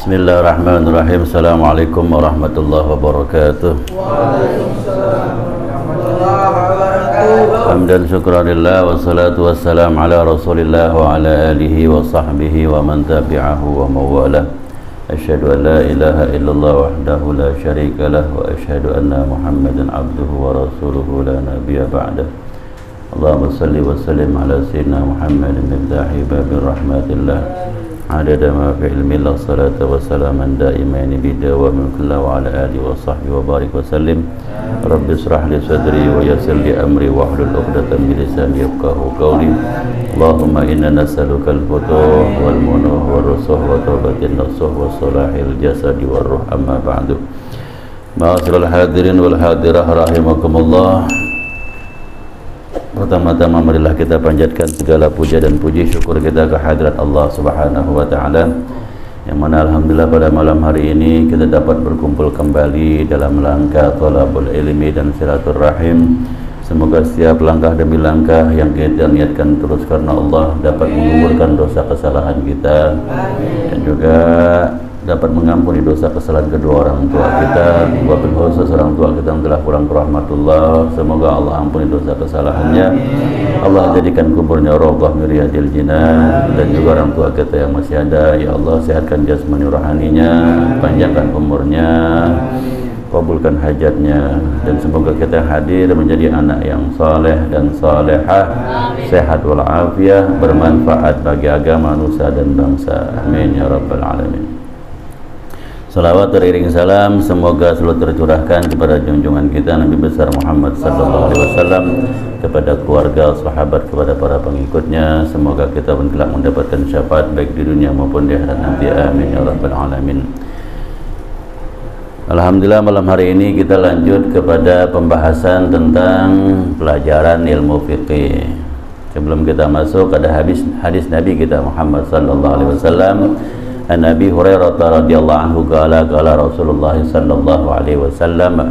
Bismillahirrahmanirrahim. Assalamualaikum warahmatullahi wabarakatuh. Waalaikumsalam warahmatullahi wabarakatuh. Hamdan syukran lillah wassalatu wassalam ala rasulillah wa ala alihi wa sahbihi wa man tabi'ahu wa mawalah. Asyhadu an la ilaha illallah wahdahu la syarika lah wa asyhadu anna Muhammadan abduhu wa rasuluhu la nabiyya ba'dah. Allahumma salli wa sallim ala sayyidina Muhammadin miftahi babir rahmatillah adada ma fi ilmillah salatu wa salaman daimaini bidawam kullah wa ala alihi wa sahbihi wa barik wa sallim. Rabbi israh li sadri wa yassir li amri wa hlul 'uqdatam min lisani yafqahu qawli. Allahumma inna nas'aluka al-futuh wal munuh wal rusuh wa taubatin nasuh wa salahil jasadi war ruh, amma ba'du. Ma'asyiral hadirin wal hadirah rahimakumullah. Pertama-tama marilah kita panjatkan segala puja dan puji syukur kita kehadirat Allah Subhanahu wa taala, yang mana alhamdulillah pada malam hari ini kita dapat berkumpul kembali dalam langkah thalabul ilmi dan silaturahim. Semoga setiap langkah demi langkah yang kita niatkan terus karena Allah dapat menggugurkan dosa kesalahan kita dan juga dapat mengampuni dosa kesalahan kedua orang tua kita, wabil khusus orang tua kita yang telah pulang ke rahmatullah. Semoga Allah ampuni dosa kesalahannya, Allah jadikan kuburnya rawdah min riyadil jinan, dan juga orang tua kita yang masih ada, ya Allah sehatkan jasmani rohaninya, panjangkan umurnya, kabulkan hajatnya, dan semoga kita hadir menjadi anak yang saleh dan salehah, sehat walafiat, bermanfaat bagi agama, nusa dan bangsa. Amin ya rabbal alamin. Salawat teriring salam semoga selalu tercurahkan kepada junjungan kita Nabi besar Muhammad sallallahu alaihi wasallam, kepada keluarga, sahabat, kepada para pengikutnya. Semoga kita pun kelak mendapatkan syafaat baik di dunia maupun di akhirat nanti. Amin ya rabbal alamin. Alhamdulillah, malam hari ini kita lanjut kepada pembahasan tentang pelajaran ilmu fikih. Sebelum kita masuk, ada hadis Nabi kita Muhammad sallallahu alaihi wasallam. An Abi Hurairah radhiyallahu anhu qala Rasulullah sallallahu alaihi wasallam.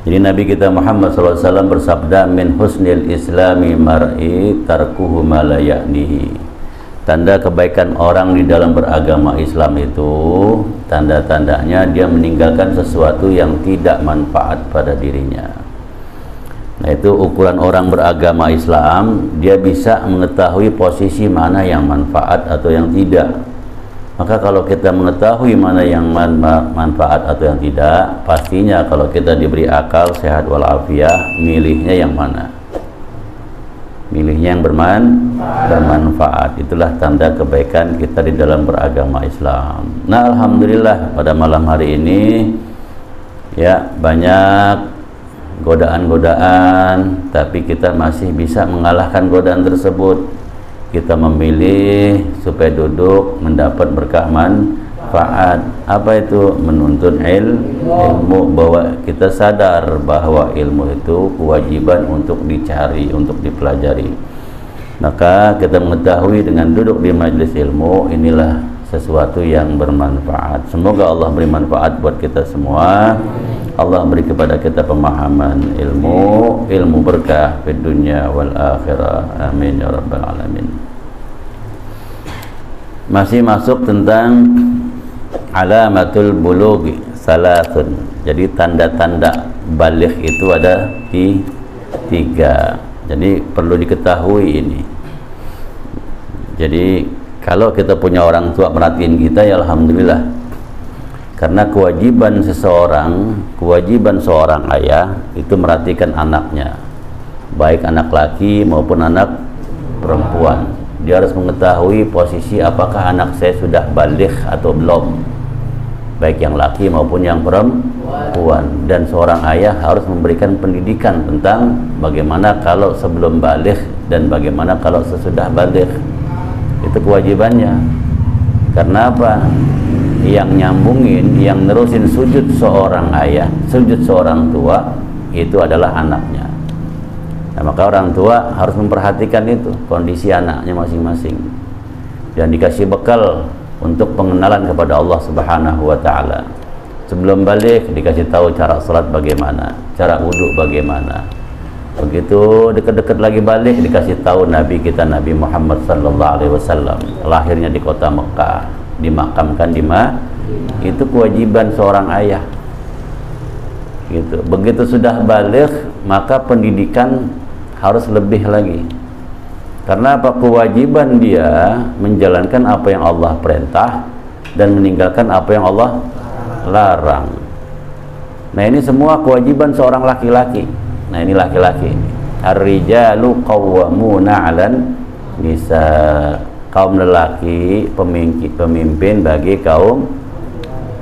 Jadi Nabi kita Muhammad sallallahu alaihi wasallam bersabda, min husnil islami mar'i tarkuhu ma la ya'nihi. Tanda kebaikan orang di dalam beragama Islam itu, tanda-tandanya dia meninggalkan sesuatu yang tidak manfaat pada dirinya. Nah, itu ukuran orang beragama Islam, dia bisa mengetahui posisi mana yang manfaat atau yang tidak. Maka kalau kita mengetahui mana yang manfaat atau yang tidak, pastinya kalau kita diberi akal sehat walafiat, milihnya yang mana? Milihnya yang bermanfaat. Itulah tanda kebaikan kita di dalam beragama Islam. Nah, alhamdulillah pada malam hari ini ya banyak godaan-godaan, tapi kita masih bisa mengalahkan godaan tersebut. Kita memilih supaya duduk mendapat berkah manfaat. Apa itu? Menuntut ilmu, bahwa kita sadar bahwa ilmu itu kewajiban untuk dicari, untuk dipelajari. Maka kita mengetahui dengan duduk di majelis ilmu inilah sesuatu yang bermanfaat. Semoga Allah beri manfaat buat kita semua. Allah beri kepada kita pemahaman ilmu berkah di dunia wal akhirah. Amin ya rabbal alamin. Masih masuk tentang alamatul bulughi salasun. Jadi tanda-tanda baligh itu ada tiga. Jadi perlu diketahui ini. Jadi kalau kita punya orang tua merhatiin kita, ya alhamdulillah. Karena kewajiban seorang ayah itu merhatikan anaknya, baik anak laki maupun anak perempuan. Dia harus mengetahui posisi apakah anak saya sudah baligh atau belum, baik yang laki maupun yang perempuan. Dan seorang ayah harus memberikan pendidikan tentang bagaimana kalau sebelum baligh dan bagaimana kalau sesudah baligh. Itu kewajibannya. Karena apa? Yang nyambungin, yang nerusin sujud seorang ayah, sujud seorang tua, itu adalah anaknya. Nah, maka orang tua harus memperhatikan itu, kondisi anaknya masing-masing, dan dikasih bekal untuk pengenalan kepada Allah Subhanahu wa ta'ala. Sebelum balik dikasih tahu cara salat bagaimana, cara wudhu bagaimana. Begitu dekat-dekat lagi balik dikasih tahu Nabi kita Nabi Muhammad sallallahu alaihi wasallam lahirnya di kota Mekah, dimakamkan itu kewajiban seorang ayah gitu. Begitu sudah baligh maka pendidikan harus lebih lagi, karena apa? Kewajiban dia menjalankan apa yang Allah perintah dan meninggalkan apa yang Allah larang. Nah ini semua kewajiban seorang laki-laki. Nah ini laki-laki, ar-rijalu qawwamuna 'alan nisa, kaum lelaki pemimpin bagi kaum.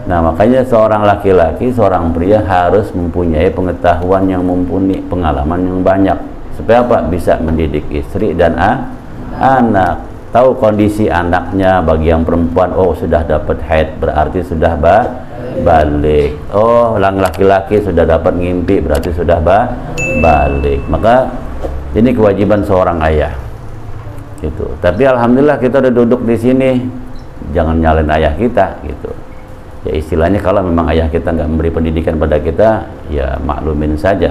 Nah makanya seorang laki-laki, seorang pria harus mempunyai pengetahuan yang mumpuni, pengalaman yang banyak, supaya apa? Bisa mendidik istri dan anak, tahu kondisi anaknya. Bagi yang perempuan, oh sudah dapat haid berarti sudah balik, oh laki-laki sudah dapat ngimpi berarti sudah balik. Maka ini kewajiban seorang ayah gitu. Tapi alhamdulillah kita udah duduk di sini, jangan nyalain ayah kita gitu. Ya istilahnya kalau memang ayah kita nggak memberi pendidikan pada kita, ya maklumin saja.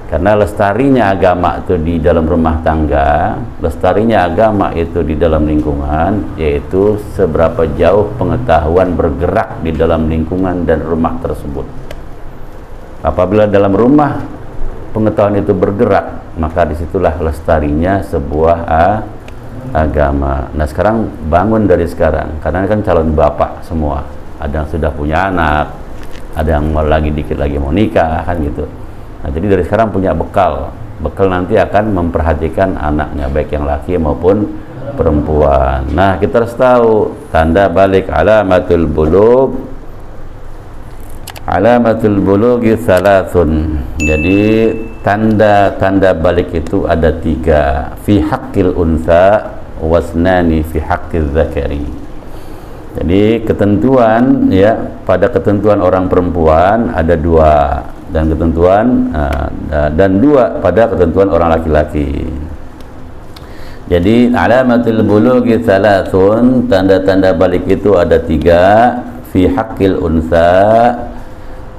Karena lestarinya agama itu di dalam rumah tangga, lestarinya agama itu di dalam lingkungan, yaitu seberapa jauh pengetahuan bergerak di dalam lingkungan dan rumah tersebut. Apabila dalam rumah pengetahuan itu bergerak, maka disitulah lestarinya sebuah agama. Nah sekarang bangun dari sekarang, karena kan calon bapak semua, ada yang sudah punya anak, ada yang dikit lagi mau nikah kan gitu. Nah jadi dari sekarang punya bekal nanti akan memperhatikan anaknya, baik yang laki maupun perempuan. Nah kita harus tahu tanda balik, alamatul bulughi thalathun. Jadi tanda balik itu ada 3, fi haqqil untha wasnani fi haqqil zakari. Jadi ketentuan ya, pada ketentuan orang perempuan ada 2, dan ketentuan dan 2 pada ketentuan orang laki-laki. Jadi alamatul bulughi thalathun, tanda-tanda balik itu ada 3, fi haqqil untha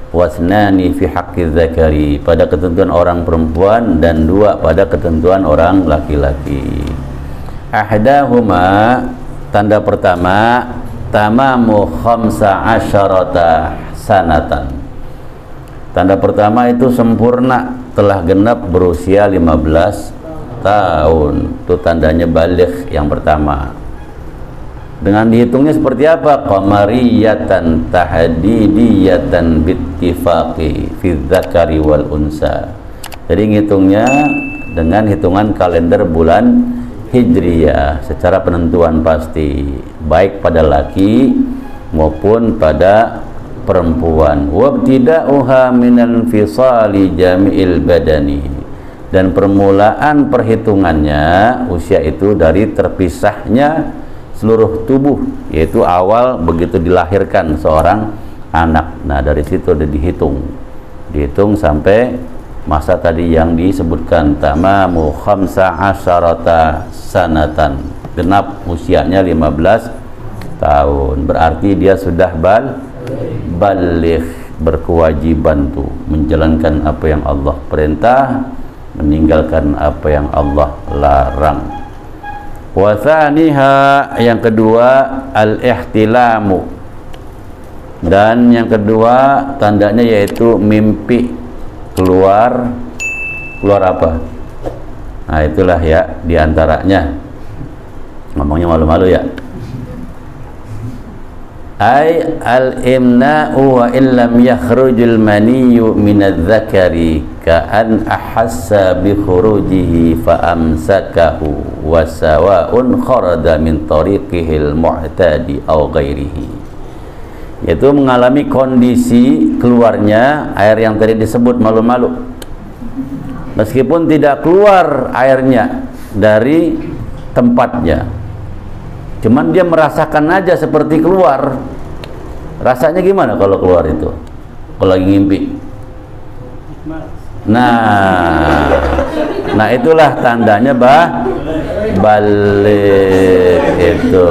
wasnani fi haqqil zakari, pada ketentuan orang perempuan, dan 2 pada ketentuan orang laki-laki. Ahdahuma, tanda pertama, tamamu 15 sanatan. Tanda pertama itu sempurna, telah genap berusia 15 tahun. Itu tandanya baligh yang pertama. Dengan dihitungnya seperti apa? Qamariyatan tahdidiyatan bittifaqi fi dzakari wal unsa. Jadi ngitungnya dengan hitungan kalender bulan Hijriyah secara penentuan pasti, baik pada laki maupun pada perempuan. Wabtida'uha minal fisali jami'il badani, dan permulaan perhitungannya usia itu dari terpisahnya seluruh tubuh, yaitu awal begitu dilahirkan seorang anak. Nah dari situ udah dihitung sampai masa tadi yang disebutkan, tamamu 15 sanatan, genap usianya 15 tahun, berarti dia sudah baligh, berkewajiban tuh menjalankan apa yang Allah perintah, meninggalkan apa yang Allah larang. Wa tsaniha, yang kedua, al-ihtilamu, dan yang kedua tandanya yaitu mimpi keluar apa? Nah itulah ya diantaranya, ngomongnya malu-malu ya, ay al-imna'u wa illam yakhrujul maniyyu minadz-dzakari ka'an ahassa bi khurujihi fa amsakahu wa sawa'un kharada min tariqihil mu'tadi aw ghairihi, yaitu mengalami kondisi keluarnya air yang tadi disebut malu-malu, meskipun tidak keluar airnya dari tempatnya, cuman dia merasakan aja seperti keluar. Rasanya gimana kalau keluar itu? Kalau lagi ngimpi. Nah itulah tandanya balik itu,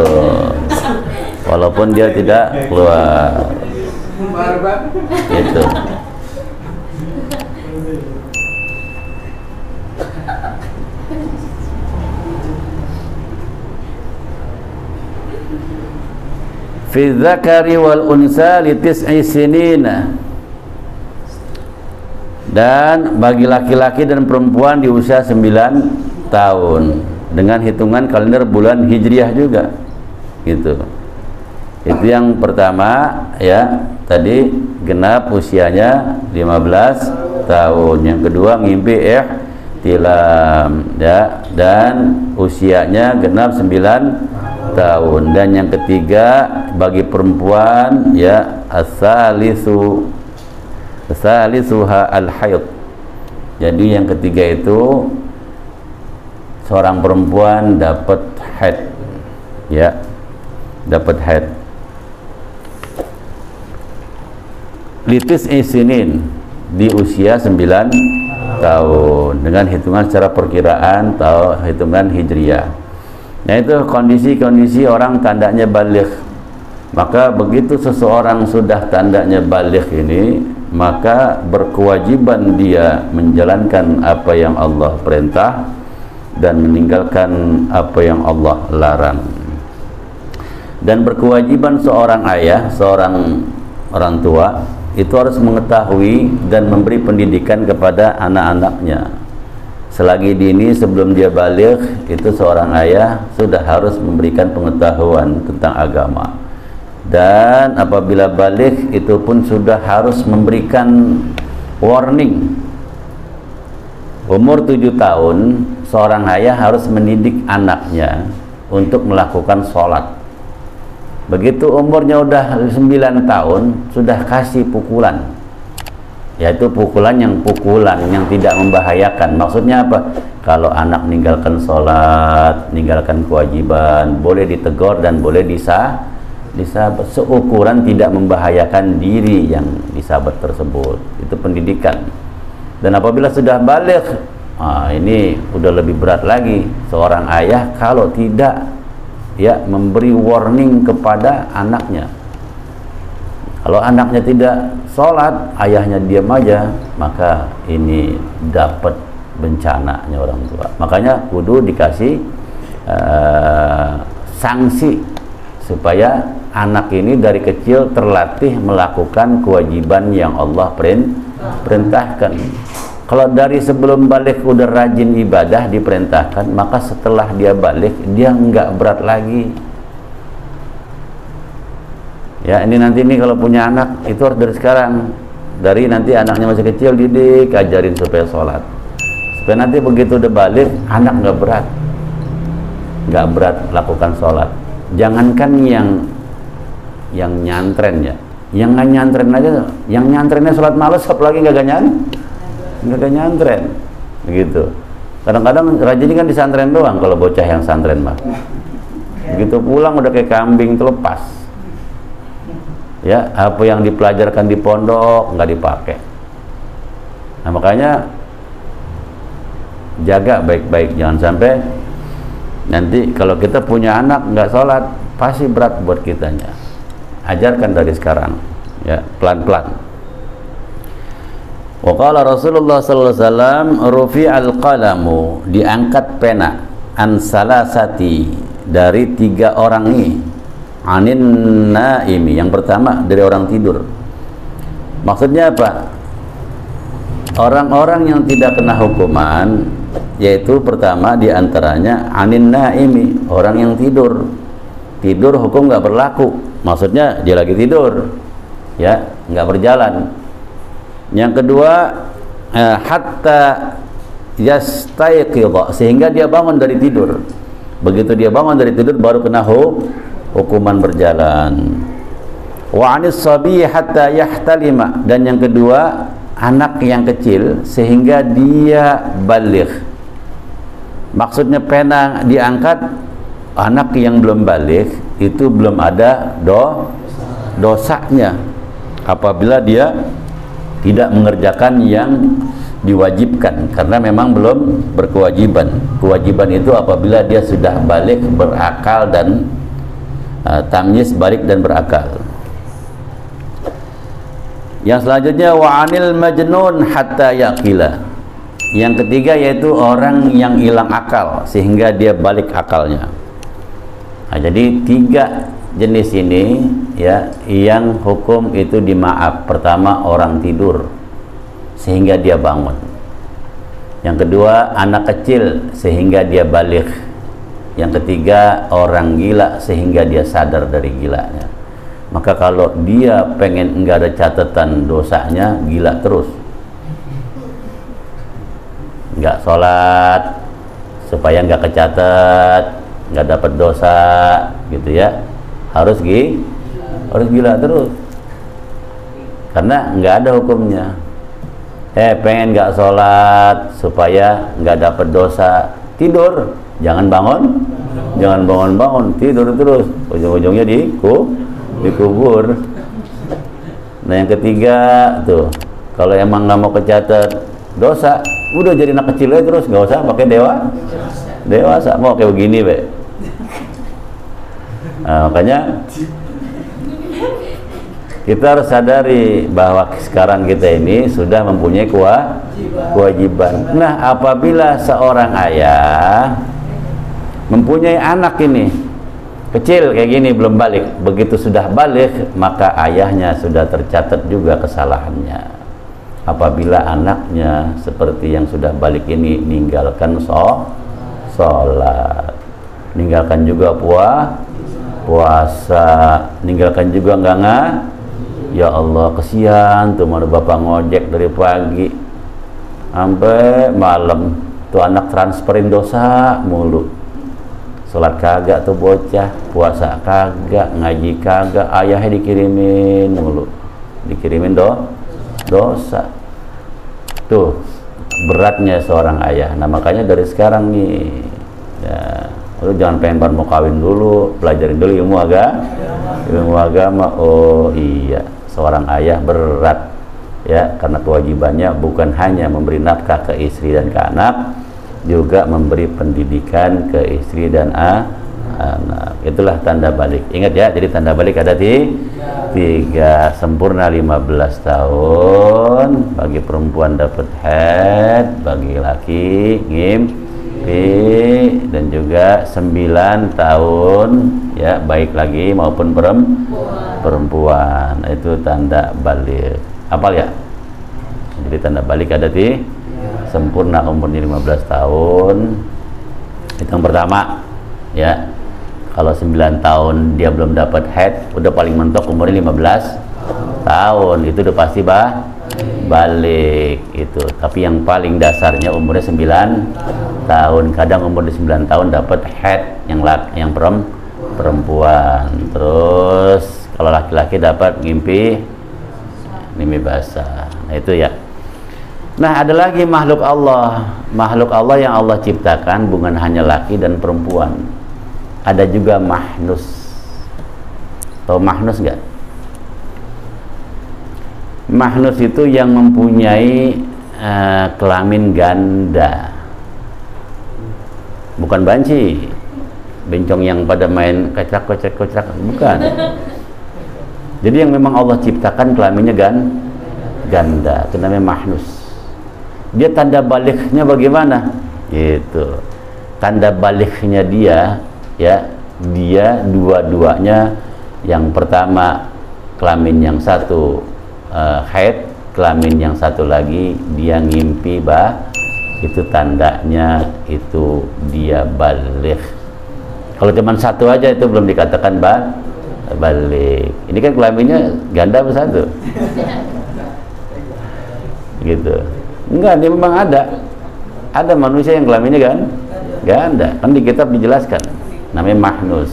walaupun dia tidak keluar itu. fi dzakari wal unsa li tis'i sinina, dan bagi laki-laki dan perempuan di usia 9 tahun dengan hitungan kalender bulan Hijriah juga gitu. Itu yang pertama ya, tadi genap usianya 15 tahun. Yang kedua ngimpi ihtilam ya, dan usianya genap 9 tahun. Dan yang ketiga bagi perempuan ya, as-salisuha al-haid. Jadi yang ketiga itu seorang perempuan dapat haid ya, dapat haid. Litis isinin di usia 9 tahun dengan hitungan secara perkiraan atau hitungan hijriah. Nah itu kondisi-kondisi orang tandanya baligh. Maka begitu seseorang sudah tandanya baligh ini, maka berkewajiban dia menjalankan apa yang Allah perintah dan meninggalkan apa yang Allah larang. Dan berkewajiban seorang ayah, seorang orang tua itu harus mengetahui dan memberi pendidikan kepada anak-anaknya. Selagi dini sebelum dia baligh, itu seorang ayah sudah harus memberikan pengetahuan tentang agama. Dan apabila baligh itu pun sudah harus memberikan warning. Umur 7 tahun seorang ayah harus mendidik anaknya untuk melakukan sholat. Begitu umurnya udah 9 tahun sudah kasih pukulan, yaitu pukulan yang tidak membahayakan. Maksudnya apa? Kalau anak meninggalkan sholat, meninggalkan kewajiban, boleh ditegur dan boleh disabat seukuran tidak membahayakan diri yang disabat tersebut. Itu pendidikan. Dan apabila sudah baligh, ini udah lebih berat lagi. Seorang ayah kalau tidak ya memberi warning kepada anaknya, kalau anaknya tidak sholat, ayahnya diam aja, maka ini dapat bencananya orang tua. Makanya kudu dikasih sanksi supaya anak ini dari kecil terlatih melakukan kewajiban yang Allah perintahkan. Kalau dari sebelum balik udah rajin ibadah diperintahkan, maka setelah dia balik dia nggak berat lagi. Ya, ini nanti nih kalau punya anak itu harus dari sekarang, dari nanti anaknya masih kecil didik, ajarin supaya sholat, supaya nanti begitu udah balik anak nggak berat lakukan sholat. Jangankan yang nyantren ya, yang nggak nyantren aja, yang nyantrennya sholat malas apalagi nggak nyantren begitu. Kadang-kadang rajin kan di santren doang kalau bocah yang santren mah. Begitu pulang udah kayak kambing terlepas. Ya, apa yang dipelajarkan di pondok nggak dipakai. Nah, makanya jaga baik-baik, jangan sampai nanti kalau kita punya anak nggak sholat pasti berat buat kitanya. Ajarkan dari sekarang ya, pelan-pelan. Waqala Rasulullah sallallahu alaihi wasallam rufi'al qalamu, diangkat pena, an salasati, dari 3 orang ini, anin naimi, yang pertama dari orang tidur. Maksudnya apa? Orang-orang yang tidak kena hukuman, yaitu pertama diantaranya anin naimi, orang yang tidur. Tidur hukum nggak berlaku, maksudnya dia lagi tidur ya, nggak berjalan. Yang kedua hatta yastayqidha, sehingga dia bangun dari tidur. Begitu dia bangun dari tidur baru kena hukuman berjalan. Wa anis sabi hatta yahtalima, dan yang kedua anak yang kecil sehingga dia baligh. Maksudnya pena diangkat, anak yang belum baligh itu belum ada dosanya apabila dia tidak mengerjakan yang diwajibkan, karena memang belum berkewajiban. Kewajiban itu apabila dia sudah balik, berakal dan tamyiz, balik dan berakal. Yang selanjutnya wa anil majnun hatta yaqila. Yang ketiga yaitu orang yang hilang akal sehingga dia balik akalnya. Nah, jadi jenis ini ya yang hukum itu dimaaf. Pertama, orang tidur sehingga dia bangun. Yang kedua, anak kecil sehingga dia balik. Yang ketiga, orang gila sehingga dia sadar dari gilanya. Maka kalau dia pengen enggak ada catatan dosanya, gila terus, enggak sholat supaya enggak kecatat, enggak dapat dosa gitu ya, harus gila terus karena enggak ada hukumnya. Pengen enggak sholat supaya enggak dapat dosa, tidur, jangan bangun, tidur terus, ujung-ujungnya dikubur. Nah yang ketiga tuh, kalau emang nggak mau kecatat dosa, udah jadi anak kecil aja terus, nggak usah pakai dewasa, mau kayak begini be. Nah, makanya kita harus sadari bahwa sekarang kita ini sudah mempunyai kewajiban. Nah, apabila seorang ayah mempunyai anak ini kecil kayak gini belum balik, begitu sudah balik maka ayahnya sudah tercatat juga kesalahannya. Apabila anaknya seperti yang sudah balik ini meninggalkan sholat, meninggalkan juga puasa, meninggalkan juga enggak, ya Allah kesian tuh, mana bapak ngojek dari pagi sampai malam tuh anak transferin dosa mulu. Sholat kagak tuh bocah, puasa kagak, ngaji kagak, ayahnya dikirimin mulu, dikirimin dosa. Tuh beratnya seorang ayah. Nah makanya dari sekarang nih ya, lu jangan pengen baru mau kawin dulu, pelajarin dulu ilmu agama. Oh iya, seorang ayah berat ya, karena kewajibannya bukan hanya memberi nafkah ke istri dan ke anak, juga memberi pendidikan ke istri dan anak. Itulah tanda balik. Ingat ya, jadi tanda balik ada tiga. Sempurna 15 tahun, bagi perempuan dapat haid, bagi laki ngimpi, dan juga 9 tahun ya, baik lagi maupun perempuan. Itu tanda balik. Hafal ya? Jadi tanda balik ada sempurna umurnya 15 tahun. Itu yang pertama ya. Kalau 9 tahun dia belum dapat haid, udah paling mentok umurnya 15 tahun, itu udah pasti balik itu. Tapi yang paling dasarnya umurnya 9 tahun. Kadang umur 9 tahun dapat haid yang perempuan. Terus kalau laki-laki dapat mimpi basah. Nah itu ya. Nah ada lagi makhluk Allah yang Allah ciptakan, bukan hanya laki dan perempuan, ada juga mahnus. Tahu mahnus nggak? Mahnus itu yang mempunyai kelamin ganda, bukan banci, bencong yang pada main kocak, bukan. Jadi yang memang Allah ciptakan kelaminnya ganda, itu namanya mahnus. Dia tanda baliknya bagaimana? Itu tanda baliknya dia dua-duanya. Yang pertama kelamin yang satu haid, kelamin yang satu lagi dia ngimpi itu tandanya itu dia balik. Kalau cuma satu aja itu belum dikatakan balik. Ini kan kelaminnya ganda bersatu gitu. Enggak, dia memang ada manusia yang kelaminnya ganda. Kan di kitab dijelaskan namanya mahnus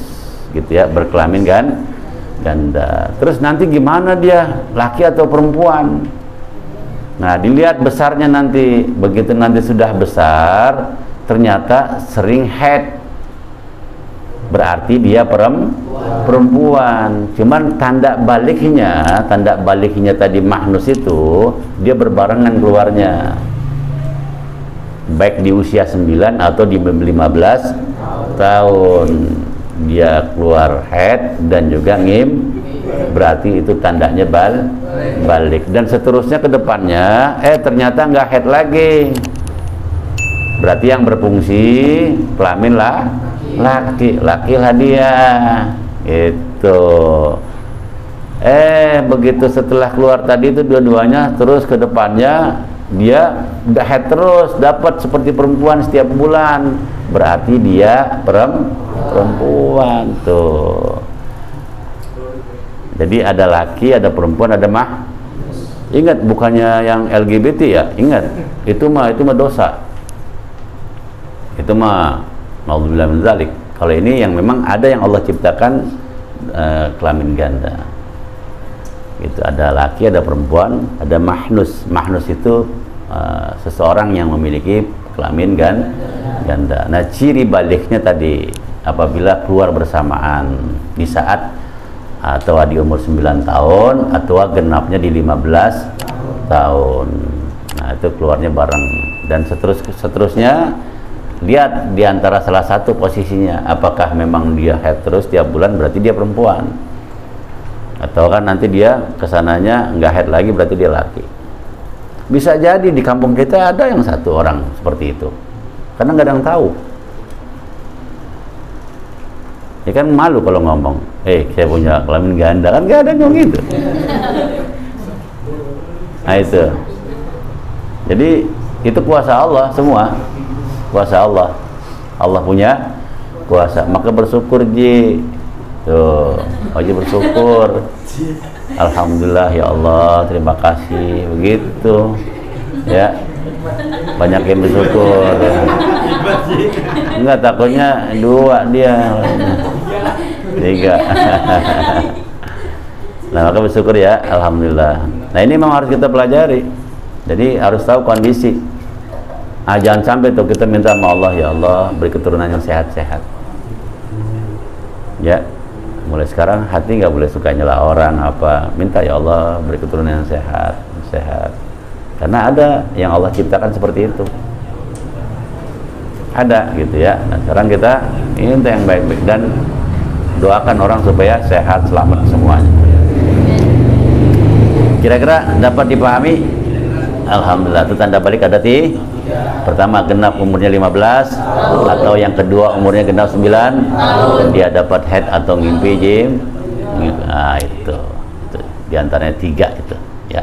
gitu ya, berkelamin ganda. Terus nanti gimana dia, laki atau perempuan? Nah dilihat besarnya nanti. Begitu nanti sudah besar ternyata sering haid, berarti dia perempuan. Cuman tanda baliknya tadi mahnus itu dia berbarengan keluarnya, baik di usia 9 atau di 15 tahun dia keluar haid dan juga berarti itu tandanya balik. Dan seterusnya ke depannya ternyata nggak haid lagi, berarti yang berfungsi kelamin laki lah dia Itu. Begitu setelah keluar tadi itu dua-duanya, terus ke depannya dia udah head terus, dapat seperti perempuan setiap bulan. Berarti dia perempuan tuh. Jadi ada laki, ada perempuan, ada Ingat, bukannya yang LGBT ya, ingat. Itu mah dosa. Itu mah naudzubillah min dzalik. Kalau ini yang memang ada yang Allah ciptakan kelamin ganda. Itu ada laki, ada perempuan, ada mahnus. Mahnus itu seseorang yang memiliki kelamin ganda. Nah, ciri baliknya tadi apabila keluar bersamaan di saat atau di umur 9 tahun atau genapnya di 15 tahun. Nah, itu keluarnya bareng. Dan seterusnya lihat di antara salah satu posisinya, apakah memang dia head terus tiap bulan, berarti dia perempuan, atau kan nanti dia kesananya nggak head lagi, berarti dia laki. Bisa jadi di kampung kita ada yang satu orang seperti itu, karena nggak ada yang tahu. Ya kan malu kalau ngomong, saya punya kelamin ganda, kan nggak ada yang gitu. Nah itu, jadi itu kuasa Allah semua, kuasa Allah. Allah punya kuasa, maka bersyukur Ji. Tuh, Ji bersyukur. Alhamdulillah ya Allah, terima kasih. Begitu, ya. Banyak yang bersyukur. Enggak, takutnya 2 dia. 3. Nah, maka bersyukur ya, alhamdulillah. Nah, ini memang harus kita pelajari. Jadi harus tahu kondisi. Jangan sampai tuh kita minta sama Allah, ya Allah beri keturunan yang sehat-sehat. Ya, mulai sekarang hati nggak boleh suka nyela orang apa. Minta ya Allah beri keturunan yang sehat. Karena ada yang Allah ciptakan seperti itu. Ada gitu ya. Nah, sekarang kita minta yang baik-baik dan doakan orang supaya sehat, selamat semuanya. Kira-kira dapat dipahami? Alhamdulillah. Itu tanda balik ada pertama genap umurnya 15 atau yang kedua umurnya genap 9 dia dapat head atau ngimpi Jim. Nah itu diantaranya 3 itu ya.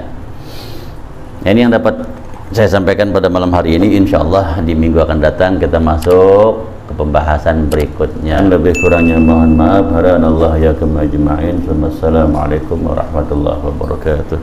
Nah, ini yang dapat saya sampaikan pada malam hari ini. Insyaallah di minggu akan datang kita masuk ke pembahasan berikutnya. Lebih kurangnya mohon maaf. Hadanallahu yakum ajma'in. Wassalamualaikum warahmatullahi wabarakatuh.